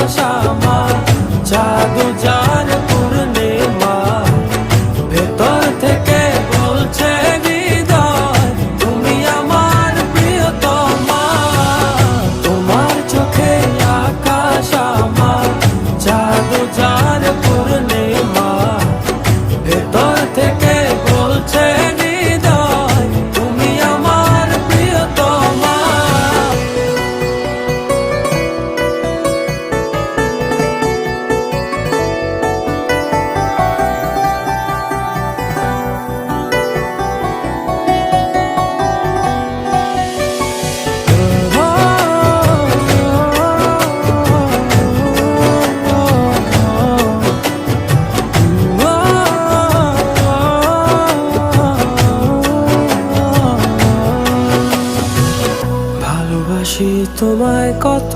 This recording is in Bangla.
আকাশ আমার, জাদু জান পূর্ণিমা, ভেতর থেকে বলছে হৃদয় তুমি আমার প্রিয়তমা। তোমার চোখে আকাশ আমার, জাদু জান পূর্ণিমা, ভেতর থেকে বলছে হৃদয় তুমি আমার প্রিয়তমা। ভালোবাসি তোমায় কত,